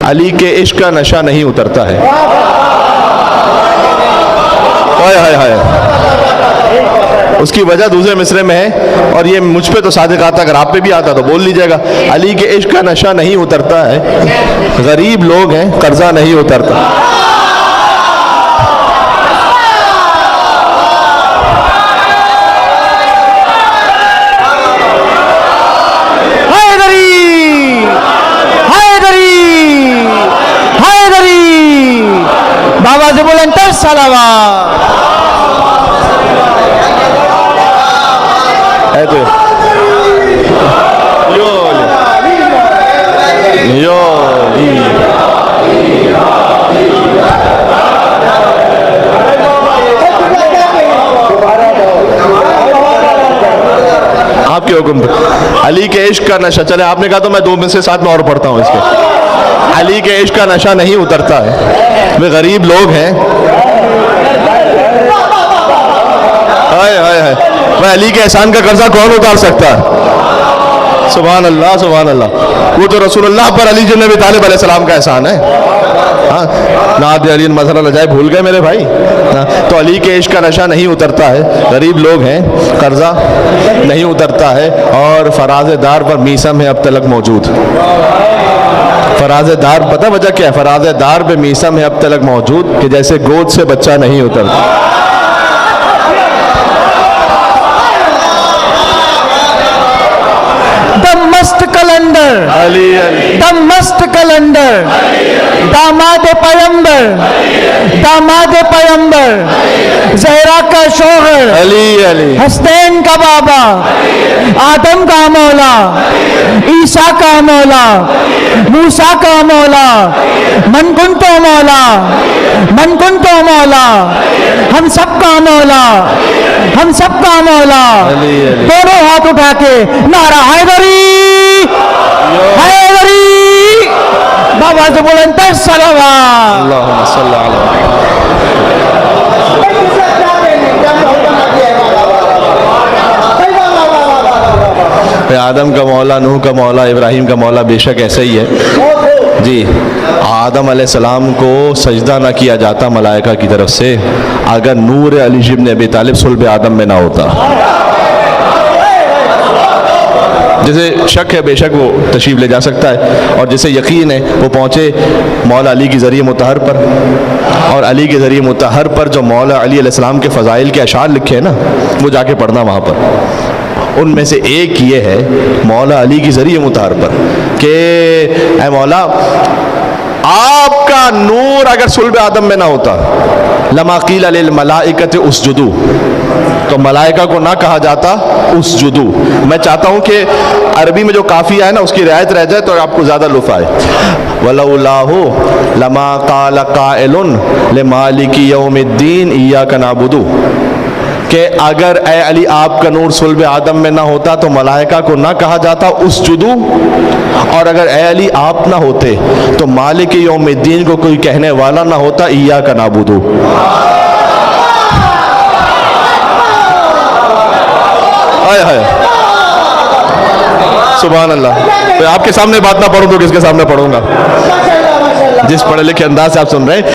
अली के इश्क का नशा नहीं उतरता है। हाय हाय हाय। उसकी वजह दूसरे मिसरे में है, और ये मुझ पे तो सादिक आता, अगर आप पे भी आता तो बोल लीजिएगा। अली के इश्क का नशा नहीं उतरता है, गरीब लोग हैं, कर्जा नहीं उतरता। बाबा से बुलंद तर सलावत है तो यो आपके हुक्म पे अली के इश्क का नशा। चले, आपने कहा तो मैं 2 में से 7 में और पढ़ता हूँ इसके। अली के इश्क का नशा नहीं उतरता है, वे गरीब लोग हैं। हाय हाय हाय। वह अली के एहसान का कर्जा कौन उतार सकता है? सुभान अल्लाह सुभान अल्लाह। वो तो रसूलुल्लाह पर अली जिन नबी तालिब अलैहिस्सलाम का एहसान है। हाँ, नाद अली मज़हर लजाए भूल गए मेरे भाई। तो अली के इश्क का नशा नहीं उतरता है, गरीब लोग हैं, कर्जा नहीं उतरता है, और फराज़ेदार पर मीसम है अब तलक मौजूद। फराज़ेदार पता वजह क्या है? फराज़ेदार पे मीसम है अब तलक मौजूद, कि जैसे गोद से बच्चा नहीं उतरता। मस्त कलंदर अली अली, द मस्त कलंदर, दामाद पैगंबर, दामाद पैगंबर, जहरा का शोहर, अली अली, हसनैन का बाबा, आदम का मौला, ईसा का मौला, मूसा का मौला, मन कुन तो मौला, मन कुन तो मौला, हम सब का मौला, हम सब का मौला। दोनों हाथ उठा के नारा हैदरी हैदरी, बाबा से बुलंद तर सलावत। अल्लाहुम्मा सल्ली अला। आदम का मौला, नूह का मौला, इब्राहिम का मौला बेशक ऐसा ही है जी। आदम अलैहिस्सलाम को सजदा ना किया जाता मलाइका की तरफ से अगर नूर अली इब्न अबी तालिब सुल्ब आदम में ना होता। जिसे शक है बेशक वो तशरीफ़ ले जा सकता है, और जिसे यकीन है वो पहुँचे मौला अली के ज़रिए मुतहर पर, और अली के ज़रिए मुतहर पर जो मौला अली अलैहिस्सलाम के फ़ज़ाइल के अशार लिखे हैं ना, वो जाके पढ़ना वहाँ पर। उनमें से एक ये है मौला अली के ज़रिए मुतहर पर कि ऐ मौला, आपका नूर अगर सुल्ब आदम में ना होता, लमा क़ील लिल मलाइकति उसजुदू, तो मलाइका को ना कहा जाता उसजुदू। मैं चाहता हूँ कि अरबी में जो काफ़िया है ना उसकी रियायत रह जाए तो आपको ज़्यादा लुत्फ़ आए। वलौलाहु लमा क़ाल क़ाइलुन लिमालिकी यौमिद्दीन इय्याका नअबुदु, कि अगर ए अली आपका नूर सुल्ब आदम में ना होता तो मलाइका को ना कहा जाता उसजुदू, और अगर ए अली आप ना होते तो मालिक यौमिद्दीन को कोई कहने वाला ना होता इय्याका नअबुदु। हाय हाय, सुभान अल्लाह। तो आपके सामने बात ना पढ़ूं तो किसके सामने पढ़ूंगा? जिस पढ़े लिखे अंदाज से आप सुन रहे हैं।